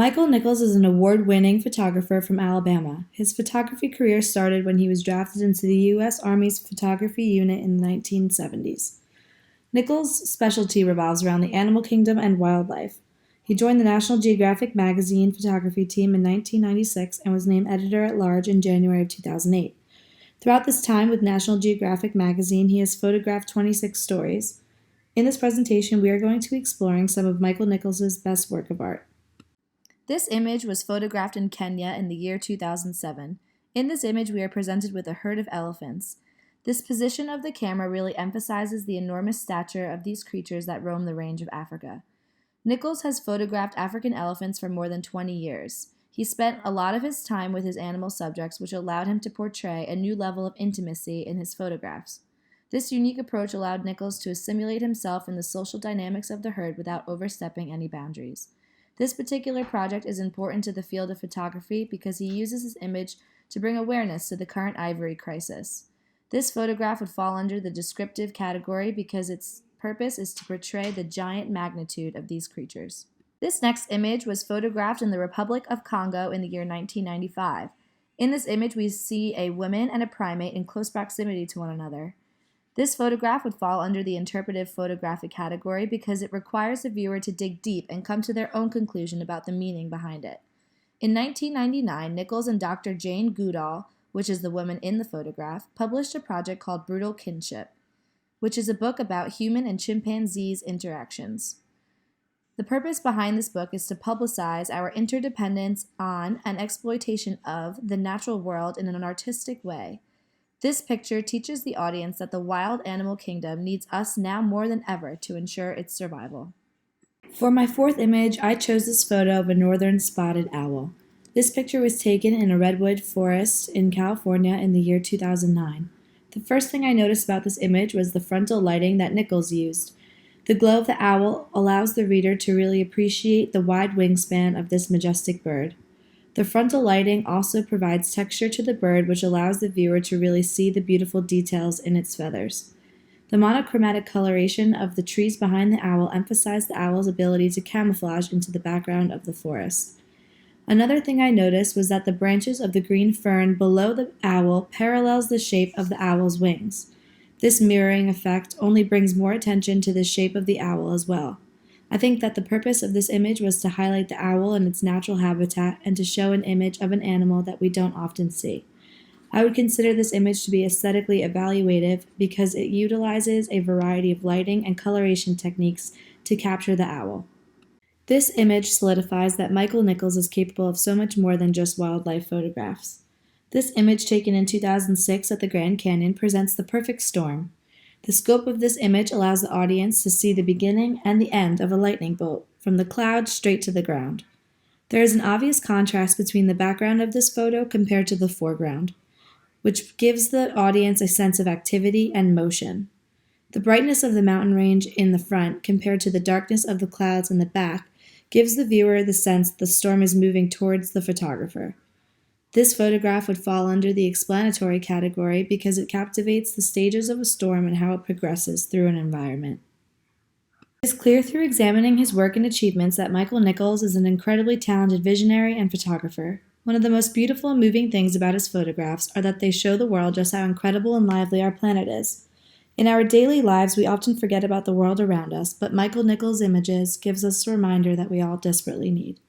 Michael Nichols is an award-winning photographer from Alabama. His photography career started when he was drafted into the U.S. Army's photography unit in the 1970s. Nichols' specialty revolves around the animal kingdom and wildlife. He joined the National Geographic magazine photography team in 1996 and was named editor-at-large in January of 2008. Throughout this time with National Geographic magazine, he has photographed 26 stories. In this presentation, we are going to be exploring some of Michael Nichols' best work of art. This image was photographed in Kenya in the year 2007. In this image, we are presented with a herd of elephants. This position of the camera really emphasizes the enormous stature of these creatures that roam the range of Africa. Nichols has photographed African elephants for more than 20 years. He spent a lot of his time with his animal subjects, which allowed him to portray a new level of intimacy in his photographs. This unique approach allowed Nichols to assimilate himself in the social dynamics of the herd without overstepping any boundaries. This particular project is important to the field of photography because he uses his image to bring awareness to the current ivory crisis. This photograph would fall under the descriptive category because its purpose is to portray the giant magnitude of these creatures. This next image was photographed in the Republic of Congo in the year 1995. In this image, we see a woman and a primate in close proximity to one another. This photograph would fall under the interpretive photographic category because it requires the viewer to dig deep and come to their own conclusion about the meaning behind it. In 1999, Nichols and Dr. Jane Goodall, which is the woman in the photograph, published a project called Brutal Kinship, which is a book about human and chimpanzees' interactions. The purpose behind this book is to publicize our interdependence on and exploitation of the natural world in an artistic way. This picture teaches the audience that the wild animal kingdom needs us now more than ever to ensure its survival. For my fourth image, I chose this photo of a northern spotted owl. This picture was taken in a redwood forest in California in the year 2009. The first thing I noticed about this image was the frontal lighting that Nichols used. The glow of the owl allows the reader to really appreciate the wide wingspan of this majestic bird. The frontal lighting also provides texture to the bird, which allows the viewer to really see the beautiful details in its feathers. The monochromatic coloration of the trees behind the owl emphasize the owl's ability to camouflage into the background of the forest. Another thing I noticed was that the branches of the green fern below the owl parallels the shape of the owl's wings. This mirroring effect only brings more attention to the shape of the owl as well. I think that the purpose of this image was to highlight the owl in its natural habitat and to show an image of an animal that we don't often see. I would consider this image to be aesthetically evaluative because it utilizes a variety of lighting and coloration techniques to capture the owl. This image solidifies that Michael Nichols is capable of so much more than just wildlife photographs. This image taken in 2006 at the Grand Canyon presents the perfect storm. The scope of this image allows the audience to see the beginning and the end of a lightning bolt, from the clouds straight to the ground. There is an obvious contrast between the background of this photo compared to the foreground, which gives the audience a sense of activity and motion. The brightness of the mountain range in the front compared to the darkness of the clouds in the back gives the viewer the sense the storm is moving towards the photographer. This photograph would fall under the explanatory category because it captivates the stages of a storm and how it progresses through an environment. It is clear through examining his work and achievements that Michael Nichols is an incredibly talented visionary and photographer. One of the most beautiful and moving things about his photographs are that they show the world just how incredible and lively our planet is. In our daily lives, we often forget about the world around us, but Michael Nichols' images gives us a reminder that we all desperately need.